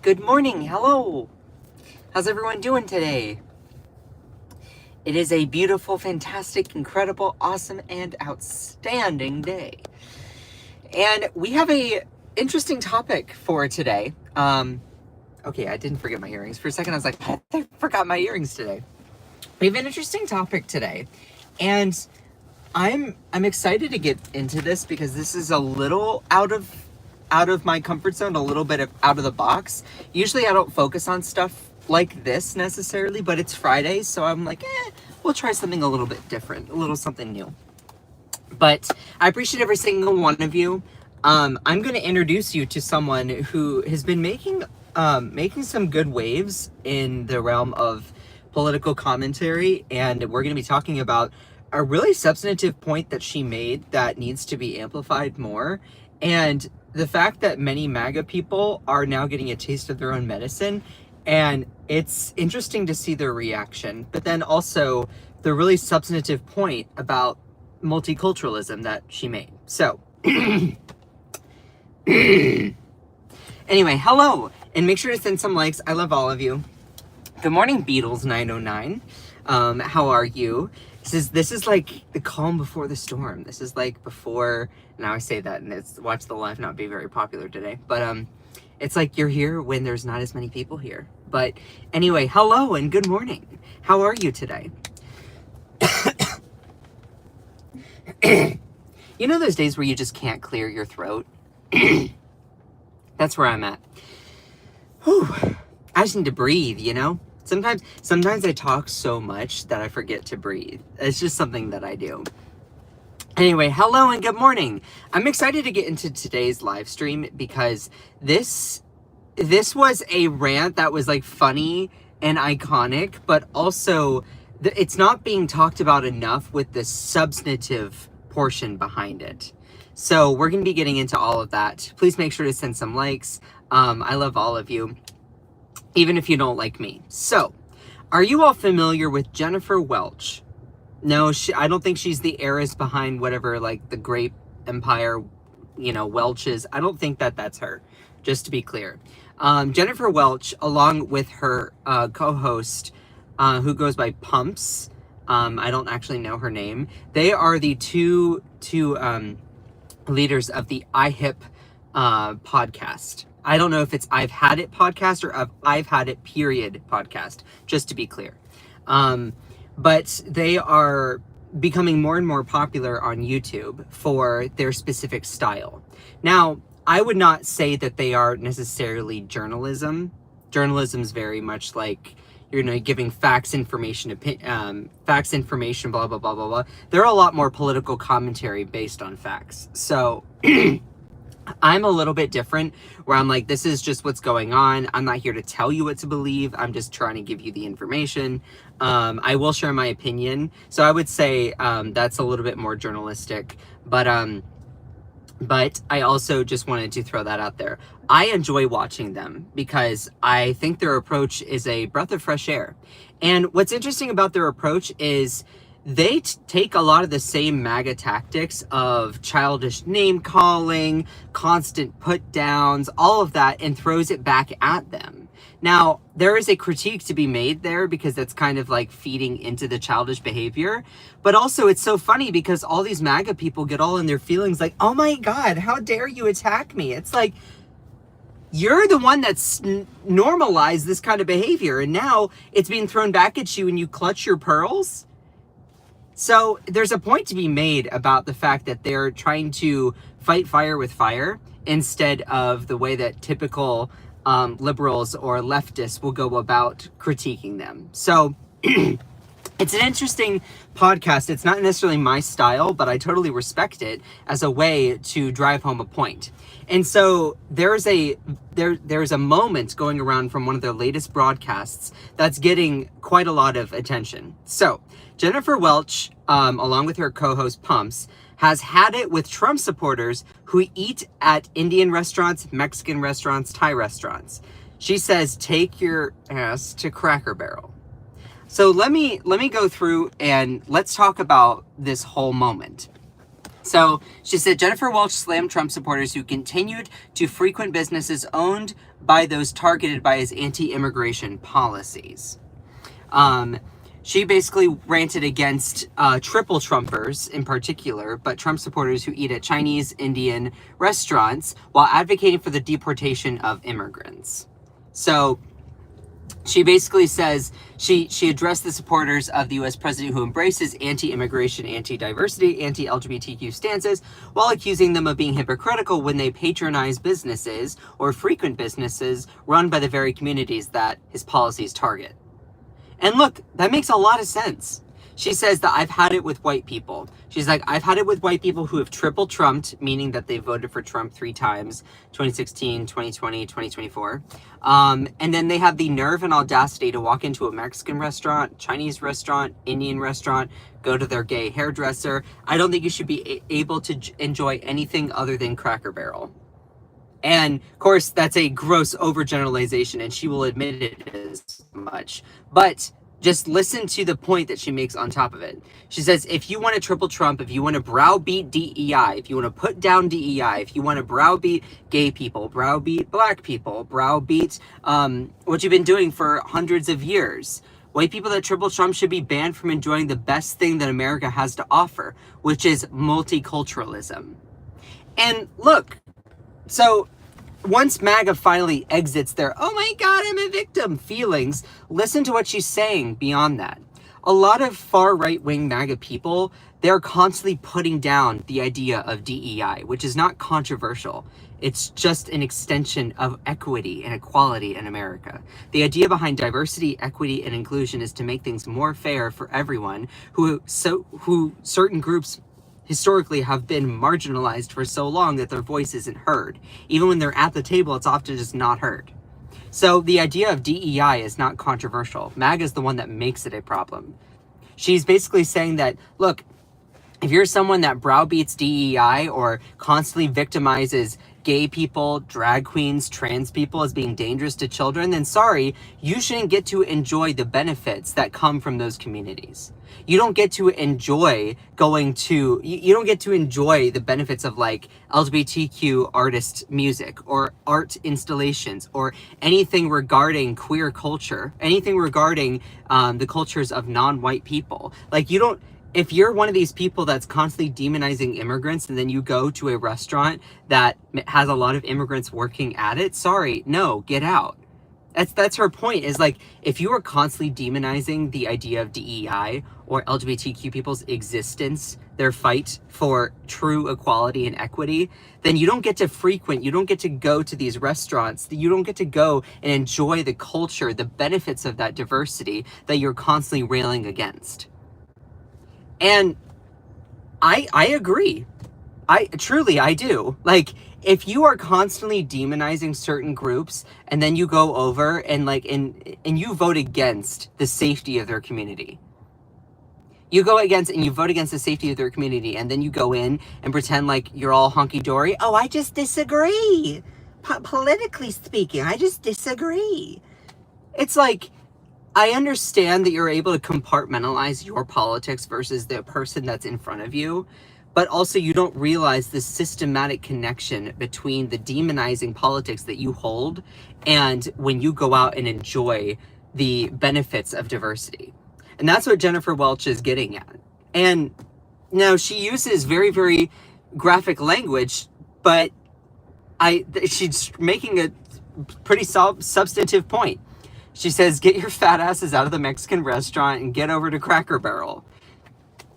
Good morning. Hello. How's everyone doing today? It is a beautiful, fantastic, incredible, awesome, and outstanding day. And we have a interesting topic for today. Okay, I didn't forget my earrings. For a second, I was like, I forgot my earrings today. We have an interesting topic today. And I'm excited to get into this because this is a little out of my comfort zone, a little bit out of the box. Usually I don't focus on stuff like this necessarily, but it's Friday, so I'm like, we'll try something a little bit different, a little something new. But I appreciate every single one of you. I'm going to introduce you to someone who has been making some good waves in the realm of political commentary, and we're going to be talking about a really substantive point that she made that needs to be amplified more, and the fact that many MAGA people are now getting a taste of their own medicine, and it's interesting to see their reaction, but then also the really substantive point about multiculturalism that she made. So, anyway, hello, and make sure to send some likes. I love all of you. Good morning, Beatles909. How are you? This is like the calm before the storm. This is like before, now I say that and it's watch the live not be very popular today, but it's like you're here when there's not as many people here. But anyway, hello and good morning. How are you today? You know those days where you just can't clear your throat? That's where I'm at. Whew. I just need to breathe, you know? Sometimes I talk so much that I forget to breathe. It's just something that I do. Anyway, hello and good morning. I'm excited to get into today's live stream because this was a rant that was like funny and iconic, but also it's not being talked about enough with the substantive portion behind it. So we're going to be getting into all of that. Please make sure to send some likes. I love all of you, even if you don't like me. So, are you all familiar with Jennifer Welch? No, I don't think she's the heiress behind whatever, like, the grape empire, Welch is. I don't think that's her, just to be clear. Jennifer Welch, along with her co-host, who goes by Pumps, I don't actually know her name, they are the two leaders of the iHip podcast. I don't know if it's I've Had It podcast or I've Had It period podcast, just to be clear. But they are becoming more and more popular on YouTube for their specific style. Now, I would not say that they are necessarily journalism. Journalism is very much like, giving facts, information, blah, blah, blah, blah, blah. They're a lot more political commentary based on facts. So I'm a little bit different where I'm like, this is just what's going on. I'm not here to tell you what to believe. I'm just trying to give you the information. I will share my opinion. So I would say that's a little bit more journalistic, but I also just wanted to throw that out there. I enjoy watching them because I think their approach is a breath of fresh air. And what's interesting about their approach is they take a lot of the same MAGA tactics of childish name calling, constant put downs, all of that, and throws it back at them. Now, there is a critique to be made there because that's kind of like feeding into the childish behavior. But also it's so funny because all these MAGA people get all in their feelings like, oh my God, how dare you attack me? It's like, you're the one that's normalized this kind of behavior. And now it's being thrown back at you and you clutch your pearls. So there's a point to be made about the fact that they're trying to fight fire with fire instead of the way that typical liberals or leftists will go about critiquing them. So it's an interesting podcast. It's not necessarily my style, but I totally respect it as a way to drive home a point. And so there's a moment going around from one of their latest broadcasts that's getting quite a lot of attention. So Jennifer Welch, along with her co-host Pumps, has had it with Trump supporters who eat at Indian restaurants, Mexican restaurants, Thai restaurants. She says, take your ass to Cracker Barrel. So let me go through and let's talk about this whole moment. So she said, Jennifer Welch slammed Trump supporters who continued to frequent businesses owned by those targeted by his anti-immigration policies. She basically ranted against triple Trumpers in particular, but Trump supporters who eat at Chinese, Indian restaurants while advocating for the deportation of immigrants. So she basically says she addressed the supporters of the U.S. president who embraces anti-immigration, anti-diversity, anti-LGBTQ stances while accusing them of being hypocritical when they patronize businesses or frequent businesses run by the very communities that his policies target. And look, that makes a lot of sense. She says that I've had it with white people. She's like, I've had it with white people who have triple trumped, meaning that they voted for Trump 3 times, 2016, 2020, 2024. And then they have the nerve and audacity to walk into a Mexican restaurant, Chinese restaurant, Indian restaurant, go to their gay hairdresser. I don't think you should be able to enjoy anything other than Cracker Barrel. And of course, that's a gross overgeneralization, and she will admit it as much. But just listen to the point that she makes on top of it. She says, if you want to triple Trump, if you want to browbeat DEI, if you want to put down DEI, if you want to browbeat gay people, browbeat black people, browbeat what you've been doing for hundreds of years, white people that triple Trump should be banned from enjoying the best thing that America has to offer, which is multiculturalism. And look, so once MAGA finally exits their, oh my God, I'm a victim feelings, listen to what she's saying beyond that. A lot of far right-wing MAGA people, they're constantly putting down the idea of DEI, which is not controversial. It's just an extension of equity and equality in America. The idea behind diversity, equity, and inclusion is to make things more fair for everyone who certain groups historically have been marginalized for so long that their voice isn't heard. Even when they're at the table, it's often just not heard. So the idea of DEI is not controversial. MAGA is the one that makes it a problem. She's basically saying that, look, if you're someone that browbeats DEI or constantly victimizes gay people, drag queens, trans people as being dangerous to children, then sorry, you shouldn't get to enjoy the benefits that come from those communities. You don't get to enjoy you don't get to enjoy the benefits of like LGBTQ artist music or art installations or anything regarding queer culture, anything regarding the cultures of non-white people. Like you don't, if you're one of these people that's constantly demonizing immigrants and then you go to a restaurant that has a lot of immigrants working at it, sorry, no, get out. That's her point, is like, if you are constantly demonizing the idea of DEI or LGBTQ people's existence, their fight for true equality and equity, then you don't get to go to these restaurants, you don't get to go and enjoy the culture, the benefits of that diversity that you're constantly railing against. And I agree. I do. Like, if you are constantly demonizing certain groups and then you go over and you vote against the safety of their community. You vote against the safety of their community, and then you go in and pretend like you're all hunky-dory. Oh, I just disagree. Politically speaking, I just disagree. It's like, I understand that you're able to compartmentalize your politics versus the person that's in front of you, but also you don't realize the systematic connection between the demonizing politics that you hold and when you go out and enjoy the benefits of diversity. And that's what Jennifer Welch is getting at. And now she uses very, very graphic language, but she's making a pretty substantive point. She says, get your fat asses out of the Mexican restaurant and get over to Cracker Barrel.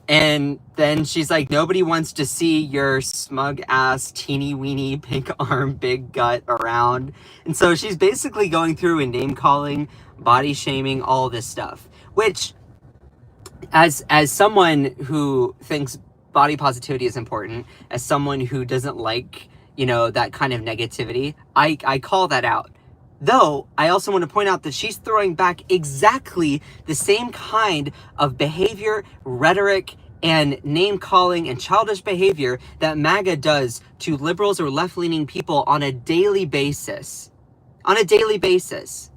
And then she's like, nobody wants to see your smug ass, teeny weeny, pink arm, big gut around. And so she's basically going through and name calling, body shaming, all this stuff. Which, as someone who thinks body positivity is important, as someone who doesn't like, that kind of negativity, I call that out. Though, I also want to point out that she's throwing back exactly the same kind of behavior, rhetoric, and name-calling and childish behavior that MAGA does to liberals or left-leaning people on a daily basis. On a daily basis.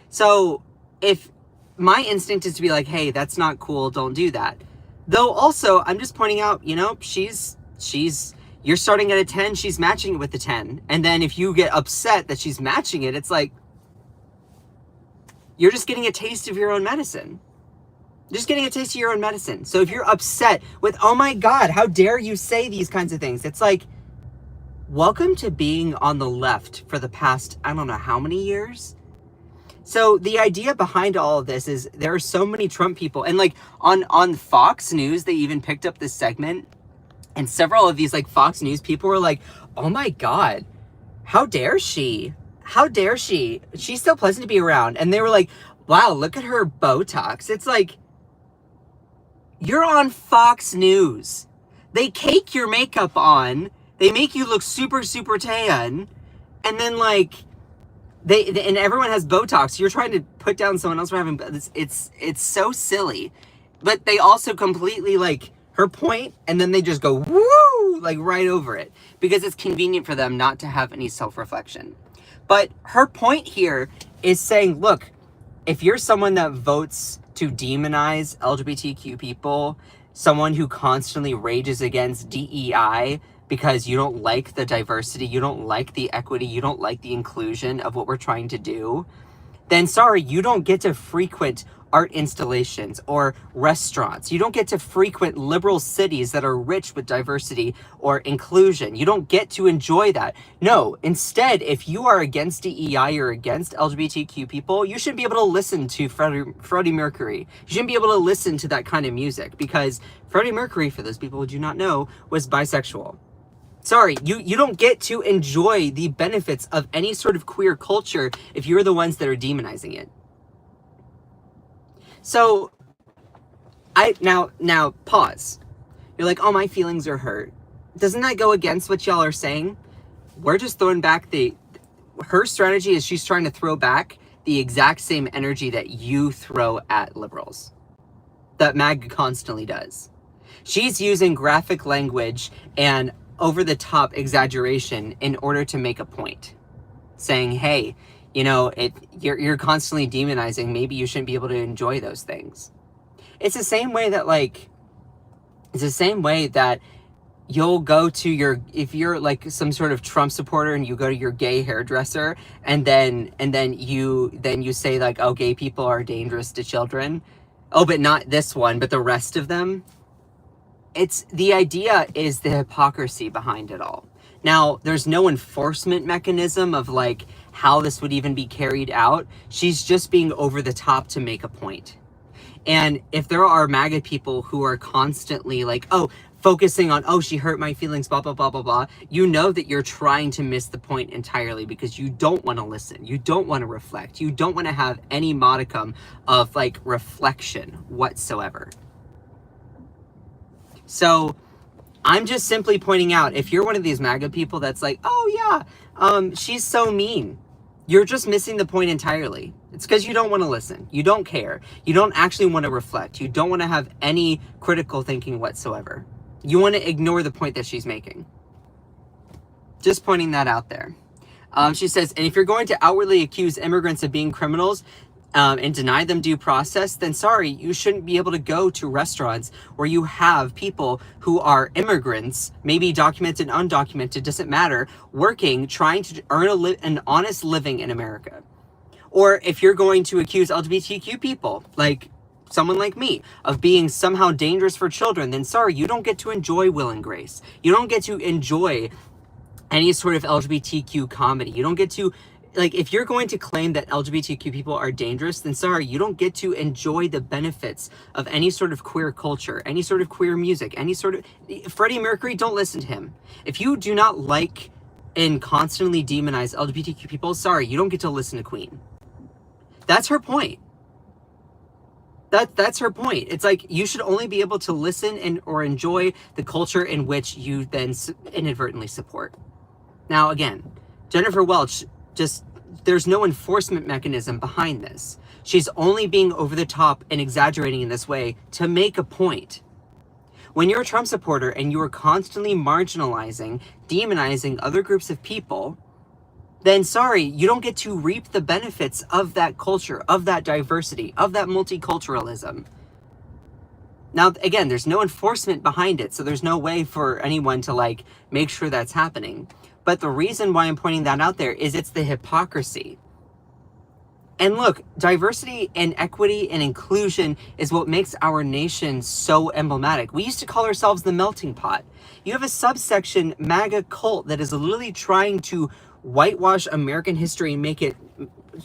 So, if my instinct is to be like, hey, that's not cool, don't do that. Though also, I'm just pointing out, she's you're starting at a 10, she's matching it with a 10. And then if you get upset that she's matching it, it's like, you're just getting a taste of your own medicine. Just getting a taste of your own medicine. So if you're upset with, oh my God, how dare you say these kinds of things? It's like, welcome to being on the left for the past, I don't know how many years. So the idea behind all of this is there are so many Trump people, and like on Fox News, they even picked up this segment, and several of these like Fox News people were like, oh my God, how dare she? How dare she? She's so pleasant to be around. And they were like, wow, look at her Botox. It's like, you're on Fox News. They cake your makeup on. They make you look super, super tan. And then like, and everyone has Botox. You're trying to put down someone else for having, it's so silly. But they also completely like her point, and then they just go, woo, like right over it. Because it's convenient for them not to have any self-reflection. But her point here is saying, look, if you're someone that votes to demonize LGBTQ people, someone who constantly rages against DEI because you don't like the diversity, you don't like the equity, you don't like the inclusion of what we're trying to do, then sorry, you don't get to frequent art installations or restaurants. You don't get to frequent liberal cities that are rich with diversity or inclusion. You don't get to enjoy that. No, instead, if you are against DEI or against LGBTQ people, you shouldn't be able to listen to Freddie Mercury. You shouldn't be able to listen to that kind of music, because Freddie Mercury, for those people who do not know, was bisexual. Sorry, you don't get to enjoy the benefits of any sort of queer culture if you're the ones that are demonizing it. So, now pause. You're like, oh, my feelings are hurt. Doesn't that go against what y'all are saying? We're just throwing back her strategy is she's trying to throw back the exact same energy that you throw at liberals. That MAGA constantly does. She's using graphic language and over-the-top exaggeration in order to make a point. Saying, hey, you know, you're constantly demonizing, maybe you shouldn't be able to enjoy those things. It's the same way that you'll go to if you're like some sort of Trump supporter and you go to your gay hairdresser and then you say like, oh, gay people are dangerous to children. Oh, but not this one, but the rest of them. The idea is the hypocrisy behind it all. Now, there's no enforcement mechanism of like how this would even be carried out. She's just being over the top to make a point. And if there are MAGA people who are constantly like, oh, focusing on, oh, she hurt my feelings, blah, blah, blah, blah, blah, you know that you're trying to miss the point entirely, because you don't want to listen. You don't want to reflect. You don't want to have any modicum of like reflection whatsoever. So I'm just simply pointing out, if you're one of these MAGA people that's like, oh yeah, she's so mean, you're just missing the point entirely. It's because you don't want to listen. You don't care. You don't actually want to reflect. You don't want to have any critical thinking whatsoever. You want to ignore the point that she's making. Just pointing that out there. She says, and if you're going to outwardly accuse immigrants of being criminals, and deny them due process, then sorry, you shouldn't be able to go to restaurants where you have people who are immigrants, maybe documented, undocumented, doesn't matter, working, trying to earn an honest living in America. Or if you're going to accuse LGBTQ people, like someone like me, of being somehow dangerous for children, then sorry, you don't get to enjoy Will and Grace. You don't get to enjoy any sort of LGBTQ comedy. You don't get to, like, if you're going to claim that LGBTQ people are dangerous, then sorry, you don't get to enjoy the benefits of any sort of queer culture, any sort of queer music, any sort of... Freddie Mercury, don't listen to him. If you do not like and constantly demonize LGBTQ people, sorry, you don't get to listen to Queen. That's her point. That's her point. It's like, you should only be able to listen or enjoy the culture in which you then inadvertently support. Now, again, Jennifer Welch, there's no enforcement mechanism behind this. She's only being over the top and exaggerating in this way to make a point. When you're a Trump supporter and you are constantly marginalizing, demonizing other groups of people, then sorry, you don't get to reap the benefits of that culture, of that diversity, of that multiculturalism. Now, again, there's no enforcement behind it, so there's no way for anyone to, like, make sure that's happening. But the reason why I'm pointing that out there is it's the hypocrisy. And look, diversity and equity and inclusion is what makes our nation so emblematic. We used to call ourselves the melting pot. You have a subsection, MAGA cult, that is literally trying to whitewash American history and make it...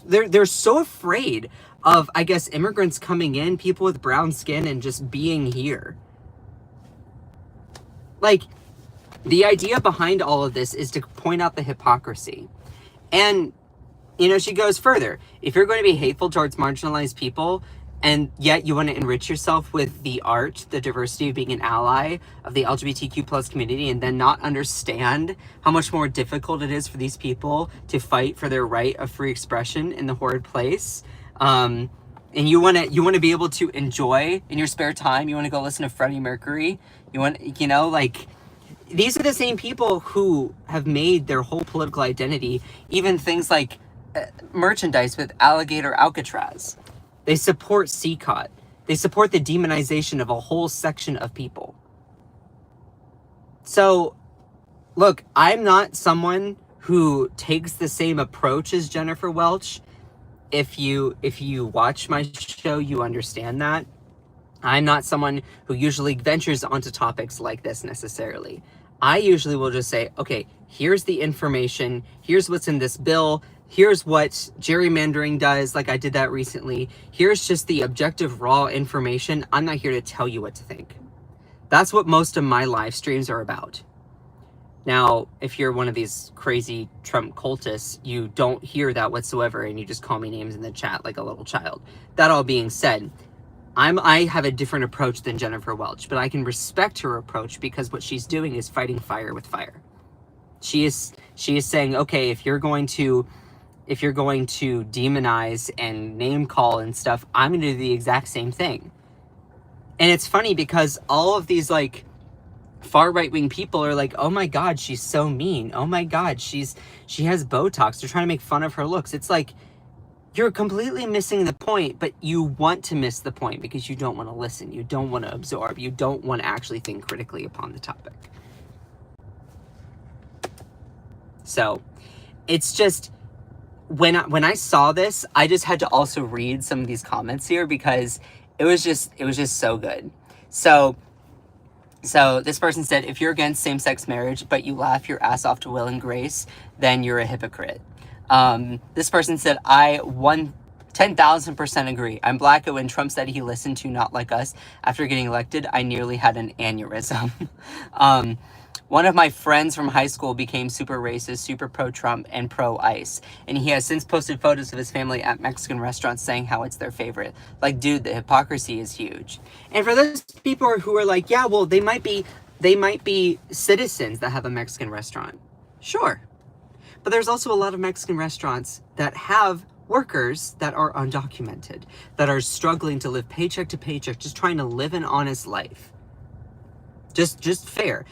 They're so afraid of, I guess, immigrants coming in, people with brown skin, and just being here. Like, the idea behind all of this is to point out the hypocrisy. And, you know, she goes further. If you're going to be hateful towards marginalized people, and yet you want to enrich yourself with the art, the diversity of being an ally of the LGBTQ plus community, and then not understand how much more difficult it is for these people to fight for their right of free expression in the horrid place, and you want to be able to enjoy in your spare time, you want to go listen to Freddie Mercury, you want, you know, like, these are the same people who have made their whole political identity, even things like merchandise with alligator Alcatraz. They support CCOT. They support the demonization of a whole section of people. So, look, I'm not someone who takes the same approach as Jennifer Welch. If you watch my show, you understand that. I'm not someone who usually ventures onto topics like this necessarily. I usually will just say, okay, here's the information, here's what's in this bill, here's what gerrymandering does, like I did that recently. Here's just the objective, raw information. I'm not here to tell you what to think. That's what most of my live streams are about. Now, if you're one of these crazy Trump cultists, you don't hear that whatsoever, and you just call me names in the chat like a little child. That all being said, I have a different approach than Jennifer Welch, but I can respect her approach because what she's doing is fighting fire with fire. She is saying, okay, if you're going to demonize and name call and stuff, I'm going to do the exact same thing. And it's funny because all of these like far right-wing people are like, oh my God, she's so mean. Oh my God, she has Botox. They're trying to make fun of her looks. It's like, you're completely missing the point, but you want to miss the point because you don't want to listen. You don't want to absorb. You don't want to actually think critically upon the topic. So it's just, when I saw this, I just had to also read some of these comments here because it was just so good. So this person said, if you're against same-sex marriage, but you laugh your ass off to Will and Grace, then you're a hypocrite. This person said, I 10,000% agree. I'm Black, and when Trump said he listened to Not Like Us after getting elected, I nearly had an aneurysm. One of my friends from high school became super racist, super pro-Trump, and pro-ICE. And he has since posted photos of his family at Mexican restaurants saying how it's their favorite. Like, dude, the hypocrisy is huge. And for those people who are like, yeah, well, they might be citizens that have a Mexican restaurant. Sure. But there's also a lot of Mexican restaurants that have workers that are undocumented, that are struggling to live paycheck to paycheck, just trying to live an honest life. Just fair.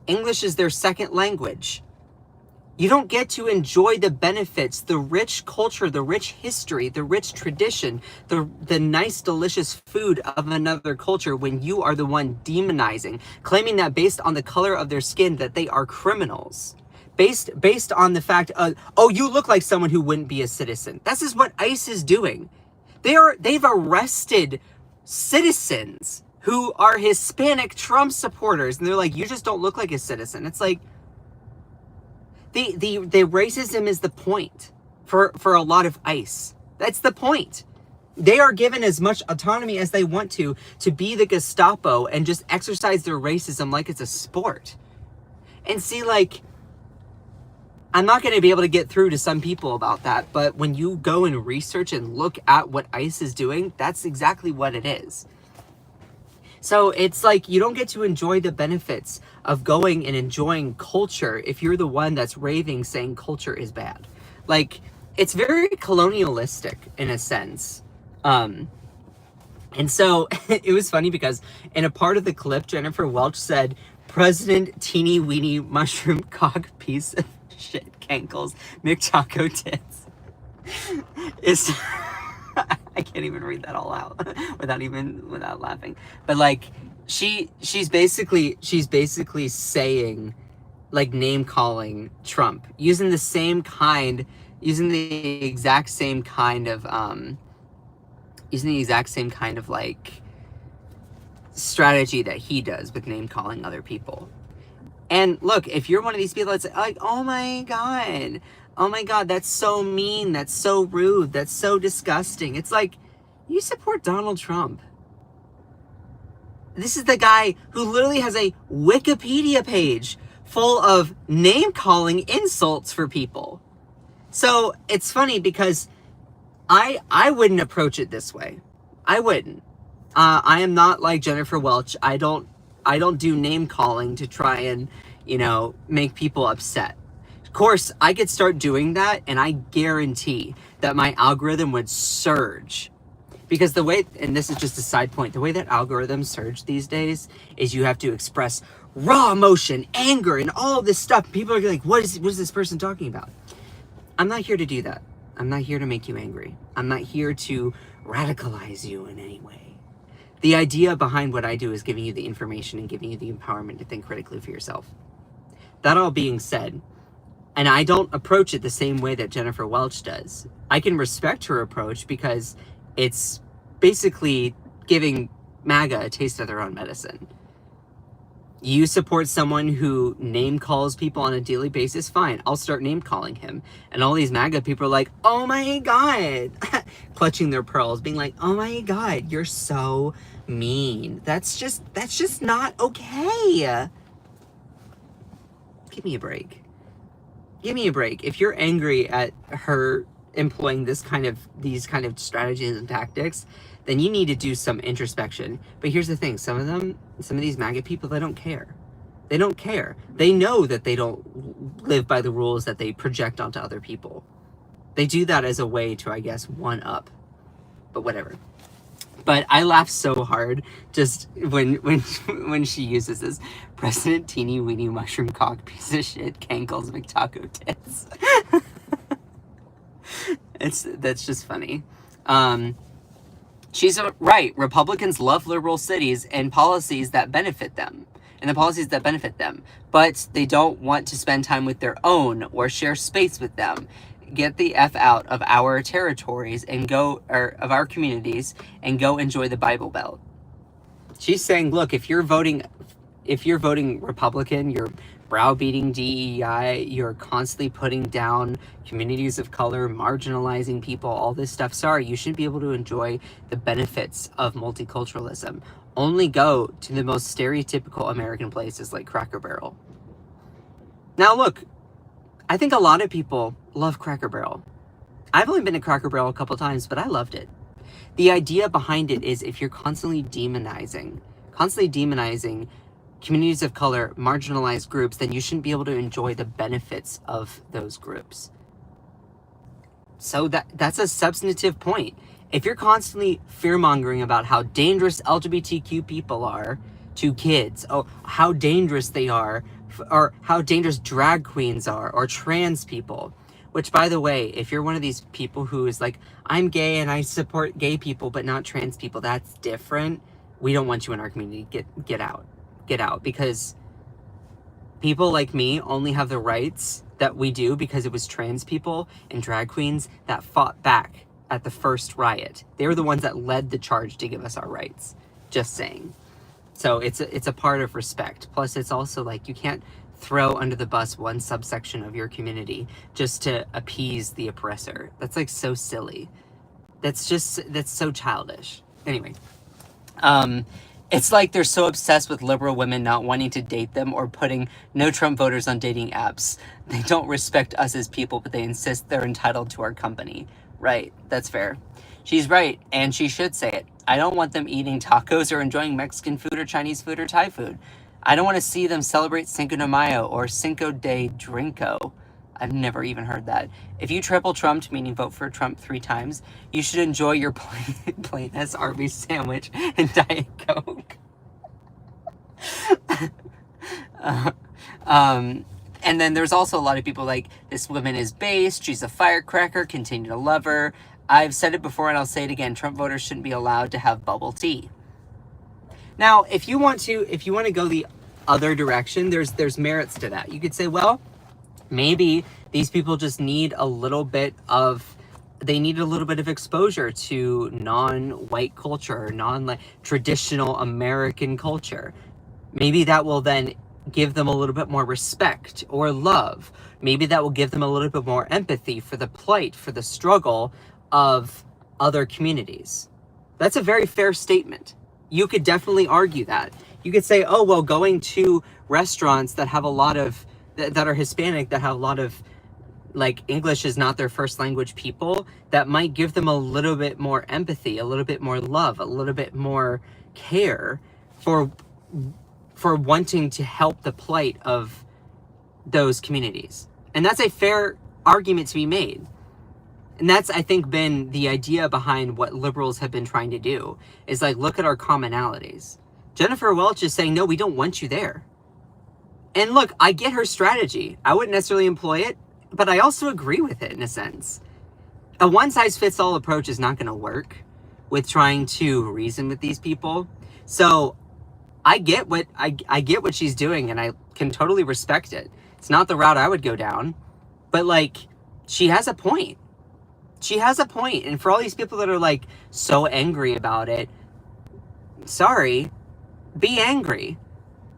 English is their second language. You don't get to enjoy the benefits, the rich culture, the rich history, the rich tradition, the nice, delicious food of another culture when you are the one demonizing, claiming that based on the color of their skin that they are criminals. Based on the fact of, oh, you look like someone who wouldn't be a citizen. This is what ICE is doing. They've arrested citizens who are Hispanic Trump supporters, and they're like, you just don't look like a citizen. It's like, the racism is the point for a lot of ICE. That's the point. They are given as much autonomy as they want to be the Gestapo and just exercise their racism like it's a sport. And see, like, I'm not going to be able to get through to some people about that, but when you go and research and look at what ICE is doing, that's exactly what it is. So it's like, you don't get to enjoy the benefits of going and enjoying culture if you're the one that's raving saying culture is bad. Like, it's very colonialistic in a sense. And so it was funny because in a part of the clip, Jennifer Welch said, President teeny weeny mushroom cock piece of shit cankles McChaco tits. It's I can't even read that all out without laughing. But like she's basically saying, like, name calling Trump using the exact same kind of like strategy that he does with name calling other people. And look, if you're one of these people that's like, oh my god, that's so mean, that's so rude, that's so disgusting. It's like, you support Donald Trump. This is the guy who literally has a Wikipedia page full of name-calling insults for people. So it's funny because I wouldn't approach it this way. I wouldn't. I am not like Jennifer Welch. I don't do name calling to try and, make people upset. Of course, I could start doing that, and I guarantee that my algorithm would surge. Because the way, and this is just a side point, the way that algorithms surge these days is you have to express raw emotion, anger, and all of this stuff. People are like, what is this person talking about? I'm not here to do that. I'm not here to make you angry. I'm not here to radicalize you in any way. The idea behind what I do is giving you the information and giving you the empowerment to think critically for yourself. That all being said, and I don't approach it the same way that Jennifer Welch does. I can respect her approach because it's basically giving MAGA a taste of their own medicine. You support someone who name calls people on a daily basis, fine. I'll start name calling him. And all these MAGA people are like, oh my god, clutching their pearls, being like, oh my god, you're so mean. That's just not okay. Give me a break. Give me a break. If you're angry at her employing these kind of strategies and tactics, then you need to do some introspection. But here's the thing, some of these MAGA people, they don't care. They don't care. They know that they don't live by the rules that they project onto other people. They do that as a way to, I guess, one up. But whatever. But I laugh so hard just when she uses this President Teeny Weeny Mushroom Cock piece of shit cankles McTaco tits. That's just funny. She's right. Republicans love liberal cities and policies that benefit them. But they don't want to spend time with their own or share space with them. Get the F out of our territories and of our communities and go enjoy the Bible Belt. She's saying, look, if you're voting Republican, you're browbeating DEI, you're constantly putting down communities of color, marginalizing people, all this stuff. Sorry, you shouldn't be able to enjoy the benefits of multiculturalism. Only go to the most stereotypical American places like Cracker Barrel. Now look, I think a lot of people love Cracker Barrel. I've only been to Cracker Barrel a couple times, but I loved it. The idea behind it is if you're constantly demonizing communities of color, marginalized groups, then you shouldn't be able to enjoy the benefits of those groups. So that's a substantive point. If you're constantly fear-mongering about how dangerous LGBTQ people are to kids, or how dangerous they are, or how dangerous drag queens are, or trans people, which, by the way, if you're one of these people who is like, I'm gay and I support gay people but not trans people, that's different. We don't want you in our community. Get out. Get out, because people like me only have the rights that we do because it was trans people and drag queens that fought back at the first riot. They were the ones that led the charge to give us our rights. Just saying. So it's a part of respect. Plus, it's also like you can't throw under the bus one subsection of your community just to appease the oppressor. That's like so silly. That's so childish. Anyway, it's like they're so obsessed with liberal women not wanting to date them or putting no Trump voters on dating apps. They don't respect us as people, but they insist they're entitled to our company. Right, that's fair. She's right, and she should say it. I don't want them eating tacos or enjoying Mexican food or Chinese food or Thai food. I don't want to see them celebrate Cinco de Mayo or Cinco de Drinko. I've never even heard that. If you triple Trumped, meaning vote for Trump 3 times, you should enjoy your plain ass Arby's sandwich and Diet Coke. And then there's also a lot of people like, this woman is based, she's a firecracker, continue to love her. I've said it before and I'll say it again. Trump voters shouldn't be allowed to have bubble tea. Now, if you want to go the other direction, there's merits to that. You could say, well, maybe these people just need a little bit of exposure to non-white culture, traditional American culture. Maybe that will then give them a little bit more respect or love. Maybe that will give them a little bit more empathy for the plight, for the struggle of other communities. That's a very fair statement. You could definitely argue that. You could say, oh, well, going to restaurants that have a lot of, that are Hispanic, that have a lot of, like, English is not their first language people, that might give them a little bit more empathy, a little bit more love, a little bit more care for wanting to help the plight of those communities. And that's a fair argument to be made. And that's, I think, been the idea behind what liberals have been trying to do, is like, look at our commonalities. Jennifer Welch is saying, no, we don't want you there. And look, I get her strategy. I wouldn't necessarily employ it, but I also agree with it in a sense. A one-size-fits-all approach is not going to work with trying to reason with these people. So I get what she's doing, and I can totally respect it. It's not the route I would go down, but like, she has a point. She has a point. And for all these people that are like so angry about it, sorry, be angry.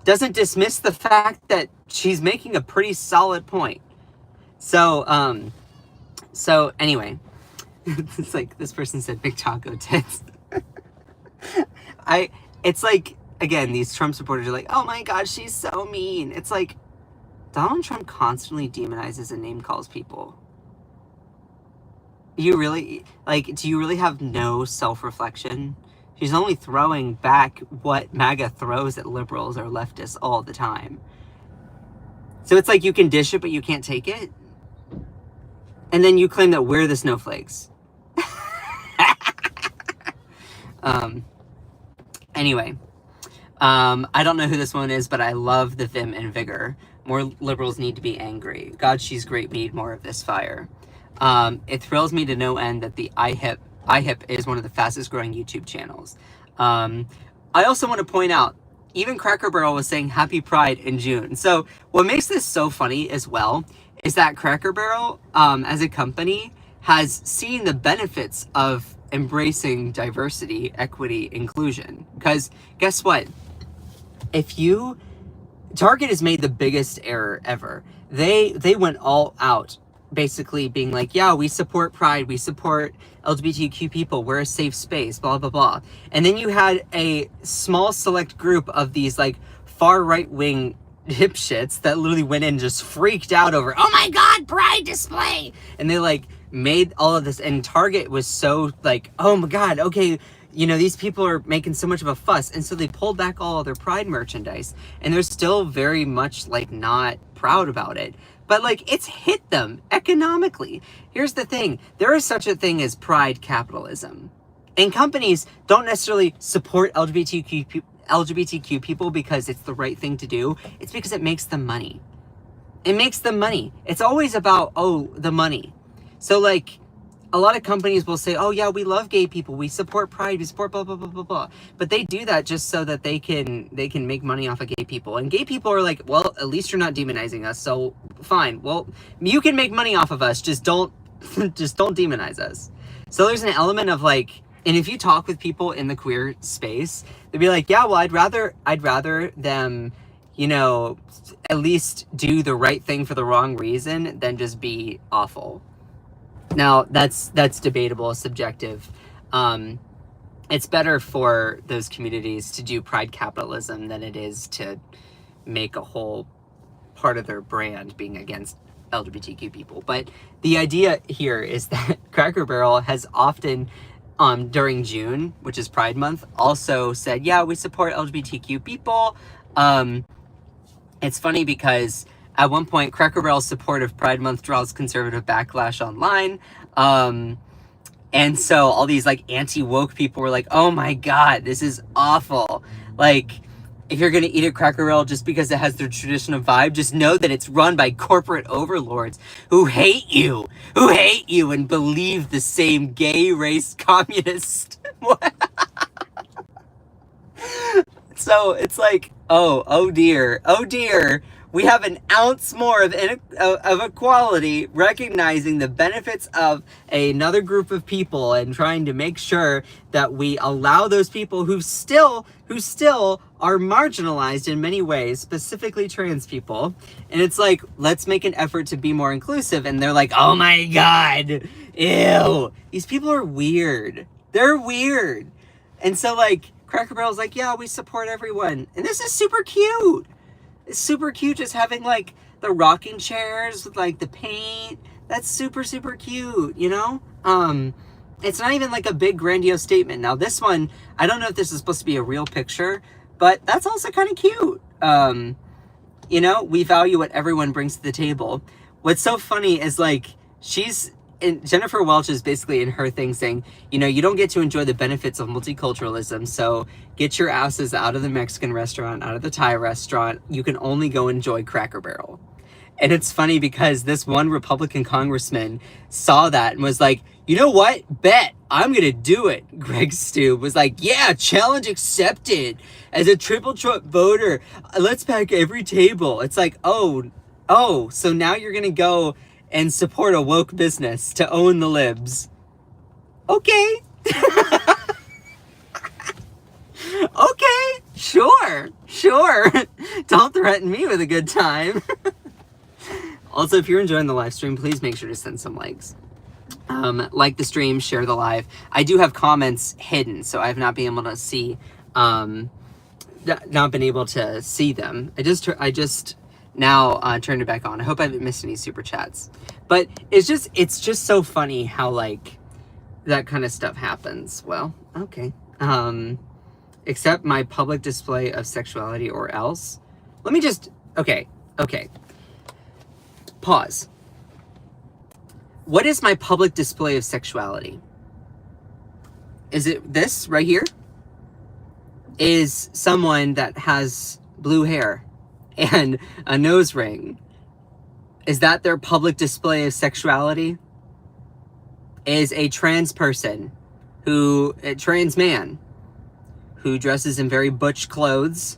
Doesn't dismiss the fact that she's making a pretty solid point. So anyway, it's like this person said big taco tits. It's like, again, these Trump supporters are like, oh my God, she's so mean. It's like, Donald Trump constantly demonizes and name calls people. Do you really have no self-reflection? She's only throwing back what MAGA throws at liberals or leftists all the time. So it's like you can dish it, but you can't take it. And then you claim that we're the snowflakes. Anyway, I don't know who this one is, but I love the vim and vigor. More liberals need to be angry. God, she's great. We need more of this fire. It thrills me to no end that the iHip is one of the fastest growing YouTube channels. I also want to point out, even Cracker Barrel was saying Happy Pride in June. So what makes this so funny as well is that Cracker Barrel, as a company, has seen the benefits of embracing diversity, equity, inclusion. Because guess what? Target has made the biggest error ever. They went all out, basically being like, yeah, we support Pride, we support LGBTQ people, we're a safe space, blah, blah, blah. And then you had a small select group of these like far right-wing dipshits that literally went in and just freaked out over, oh my God, Pride display! And they like made all of this, and Target was so like, oh my God, okay, you know, these people are making so much of a fuss. And so they pulled back all of their Pride merchandise, and they're still very much like not proud about it. But like, it's hit them economically. Here's the thing. There is such a thing as pride capitalism. And companies don't necessarily support LGBTQ people because it's the right thing to do. It's because it makes them money. It makes them money. It's always about, oh, the money. So like, a lot of companies will say, oh yeah, we love gay people, we support Pride, we support blah, blah, blah, blah, blah. But they do that just so that they can make money off of gay people. And gay people are like, well, at least you're not demonizing us, so fine. Well, you can make money off of us, just don't demonize us. So there's an element of like, and if you talk with people in the queer space, they'd be like, yeah, well, I'd rather them, you know, at least do the right thing for the wrong reason than just be awful. Now, that's debatable, subjective. It's better for those communities to do pride capitalism than it is to make a whole part of their brand being against LGBTQ people. But the idea here is that Cracker Barrel has often, during June, which is Pride Month, also said, yeah, we support LGBTQ people. It's funny because at one point, Cracker Barrel's support of Pride Month draws conservative backlash online. And so all these like anti-woke people were like, oh my God, this is awful. Like, if you're going to eat at Cracker Barrel just because it has their traditional vibe, just know that it's run by corporate overlords who hate you and believe the same gay race communist. So it's like, oh dear, we have an ounce more of equality, recognizing the benefits of another group of people and trying to make sure that we allow those people who still are marginalized in many ways, specifically trans people. And it's like, let's make an effort to be more inclusive. And they're like, oh my God, ew. These people are weird. They're weird. And so like, Cracker Barrel's like, yeah, we support everyone. And this is super cute. It's super cute just having like the rocking chairs with like the paint. That's super, super cute, you know? It's not even like a big grandiose statement. Now this one, I don't know if this is supposed to be a real picture, but that's also kind of cute. You know, we value what everyone brings to the table. What's so funny is like, Jennifer Welch is basically in her thing saying, you know, you don't get to enjoy the benefits of multiculturalism, so get your asses out of the Mexican restaurant, out of the Thai restaurant. You can only go enjoy Cracker Barrel. And it's funny because this one Republican congressman saw that and was like, you know what? Bet I'm going to do it. Greg Stu was like, yeah, challenge accepted. As a triple Trump voter, let's pack every table. It's like, oh, so now you're going to go and support a woke business to own the libs. Okay. Okay, sure. Don't threaten me with a good time. Also, if you're enjoying the live stream, please make sure to send some likes. Like the stream, share the live. I do have comments hidden, so I've not been able to see, not been able to see them. I just now turned it back on. I hope I haven't missed any super chats. But it's just so funny how like that kind of stuff happens. Well, okay. Except my public display of sexuality or else. Let me just, okay. Pause. What is my public display of sexuality? Is it this right here? Is someone that has blue hair and a nose ring? Is that their public display of sexuality? Is a trans person a trans man who dresses in very butch clothes,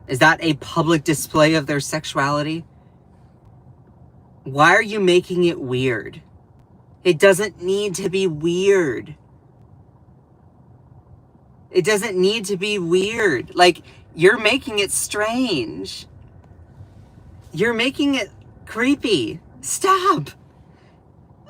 is that a public display of their sexuality? Why are you making it weird? It doesn't need to be weird. It doesn't need to be weird. Like, you're making it strange. You're making it creepy. Stop.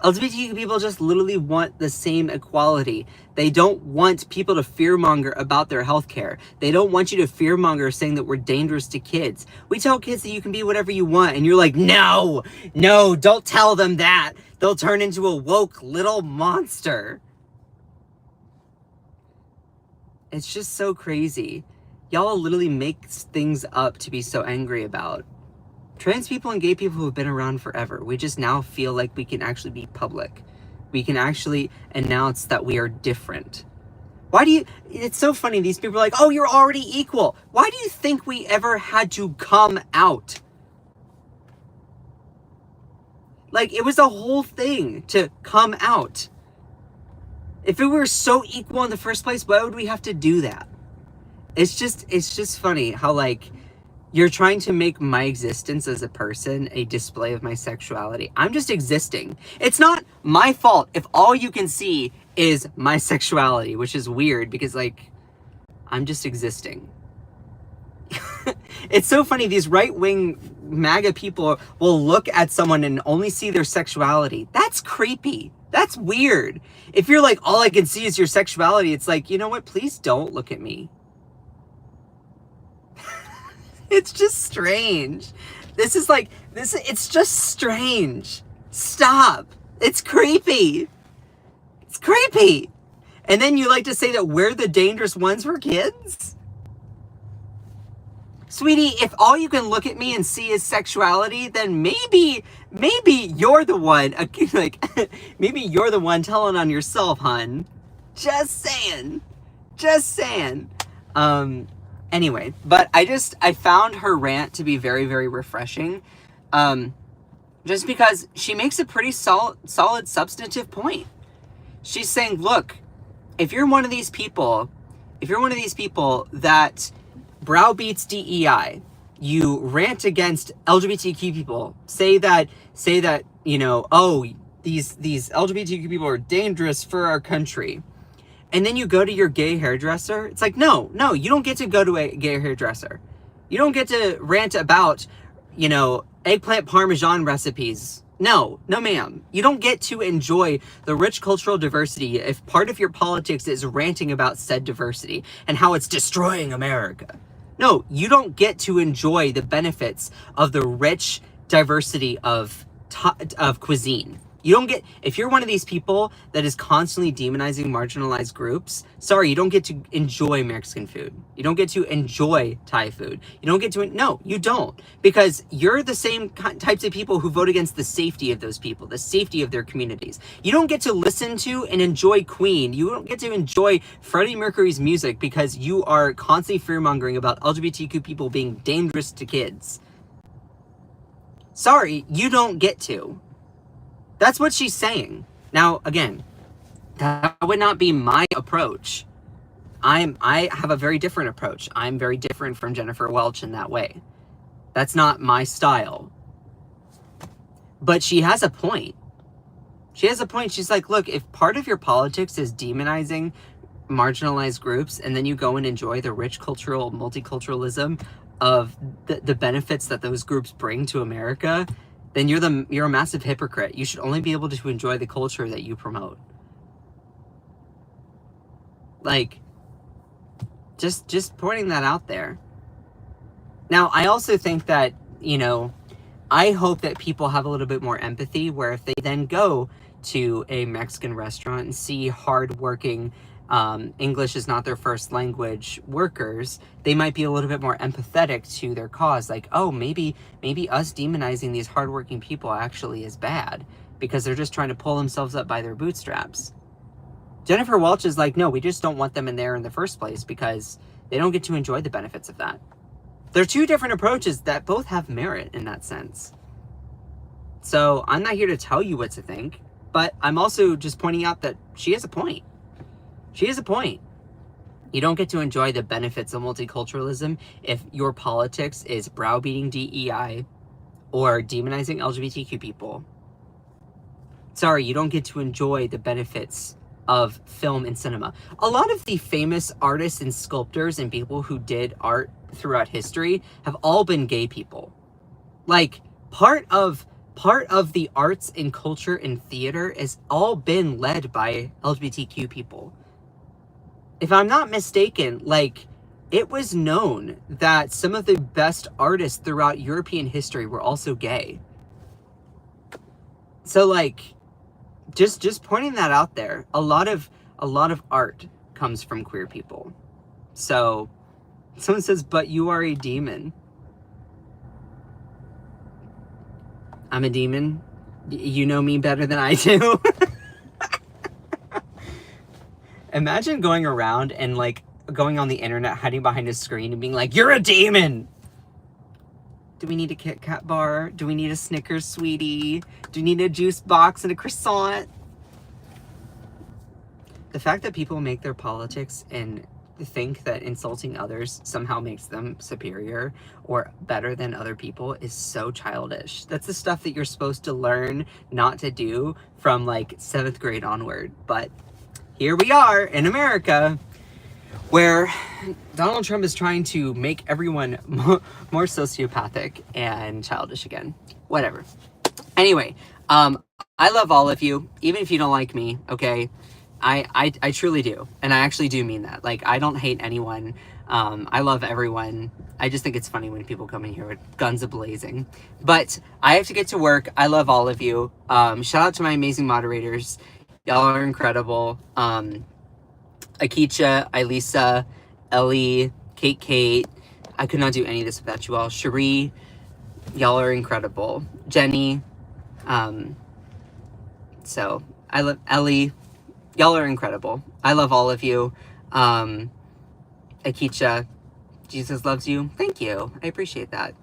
LGBTQ people just literally want the same equality. They don't want people to fearmonger about their healthcare. They don't want you to fearmonger saying that we're dangerous to kids. We tell kids that you can be whatever you want, and you're like, no, don't tell them that. They'll turn into a woke little monster. It's just so crazy. Y'all literally make things up to be so angry about. Trans people and gay people have been around forever. We just now feel like we can actually be public. We can actually announce that we are different. It's so funny, these people are like, oh, you're already equal. Why do you think we ever had to come out? Like, it was a whole thing to come out. If it were so equal in the first place, why would we have to do that? It's just funny how, like, you're trying to make my existence as a person a display of my sexuality. I'm just existing. It's not my fault if all you can see is my sexuality, which is weird because, like, I'm just existing. It's so funny. These right-wing MAGA people will look at someone and only see their sexuality. That's creepy. That's weird. If you're like, all I can see is your sexuality, it's like, you know what? Please don't look at me. It's just strange. It's just strange. Stop. It's creepy. It's creepy. And then you like to say that we're the dangerous ones for kids? Sweetie, if all you can look at me and see is sexuality, then maybe you're the one, like, maybe you're the one telling on yourself, hun. Just saying. Anyway, but I found her rant to be very, very refreshing. Just because she makes a pretty solid substantive point. She's saying, look, if you're one of these people that browbeats DEI, you rant against LGBTQ people, say that, oh, these LGBTQ people are dangerous for our country, and then you go to your gay hairdresser, it's like, no, you don't get to go to a gay hairdresser. You don't get to rant about, eggplant parmesan recipes. No, ma'am. You don't get to enjoy the rich cultural diversity if part of your politics is ranting about said diversity and how it's destroying America. No, you don't get to enjoy the benefits of the rich diversity of cuisine. You don't get, if you're one of these people that is constantly demonizing marginalized groups, sorry, you don't get to enjoy Mexican food. You don't get to enjoy Thai food. You don't get to, no, you don't. Because you're the same types of people who vote against the safety of those people, the safety of their communities. You don't get to listen to and enjoy Queen. You don't get to enjoy Freddie Mercury's music because you are constantly fear-mongering about LGBTQ people being dangerous to kids. Sorry, you don't get to. That's what she's saying. Now, again, that would not be my approach. I have a very different approach. I'm very different from Jennifer Welch in that way. That's not my style. But she has a point. She has a point. She's like, look, if part of your politics is demonizing marginalized groups, and then you go and enjoy the rich cultural multiculturalism of the benefits that those groups bring to America, then you're a massive hypocrite. You should only be able to enjoy the culture that you promote. Like, just pointing that out there. Now, I also think that, I hope that people have a little bit more empathy, where if they then go to a Mexican restaurant and see hardworking, English is not their first language workers, they might be a little bit more empathetic to their cause. Like, oh, maybe us demonizing these hardworking people actually is bad because they're just trying to pull themselves up by their bootstraps. Jennifer Welch is like, no, we just don't want them in there in the first place because they don't get to enjoy the benefits of that. They're two different approaches that both have merit in that sense. So I'm not here to tell you what to think, but I'm also just pointing out that she has a point. She has a point. You don't get to enjoy the benefits of multiculturalism if your politics is browbeating DEI or demonizing LGBTQ people. Sorry, you don't get to enjoy the benefits of film and cinema. A lot of the famous artists and sculptors and people who did art throughout history have all been gay people. Like, part of the arts and culture and theater has all been led by LGBTQ people. If I'm not mistaken, like, it was known that some of the best artists throughout European history were also gay. So, like, just pointing that out there. A lot of art comes from queer people. So, someone says, but you are a demon. I'm a demon? You know me better than I do. Imagine going around and, like, going on the internet, hiding behind a screen and being like, you're a demon! Do we need a Kit Kat bar? Do we need a Snickers, sweetie? Do we need a juice box and a croissant? The fact that people make their politics and think that insulting others somehow makes them superior or better than other people is so childish. That's the stuff that you're supposed to learn not to do from, like, 7th grade onward. But here we are in America, where Donald Trump is trying to make everyone more sociopathic and childish again. Whatever. Anyway, I love all of you, even if you don't like me, okay? I truly do. And I actually do mean that. Like, I don't hate anyone. I love everyone. I just think it's funny when people come in here with guns a-blazing. But I have to get to work. I love all of you. Shout out to my amazing moderators. Y'all are incredible. Akicha, Elisa, Ellie, Kate. I could not do any of this without you all. Cherie, y'all are incredible. Jenny. So, I love Ellie. Y'all are incredible. I love all of you. Akicha, Jesus loves you. Thank you. I appreciate that.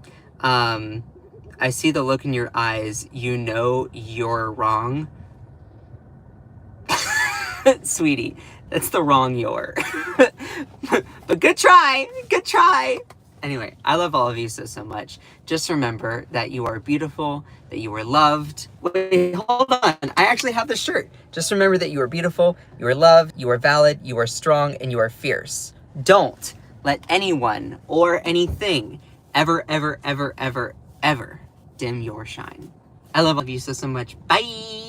I see the look in your eyes. You know you're wrong. Sweetie, that's the wrong you're. But good try. Good try. Anyway, I love all of you so much. Just remember that you are beautiful, that you are loved. Wait, hold on. I actually have the shirt. Just remember that you are beautiful, you are loved, you are valid, you are strong, and you are fierce. Don't let anyone or anything ever, ever, ever, ever, ever dim your shine. I love all of you so much. Bye.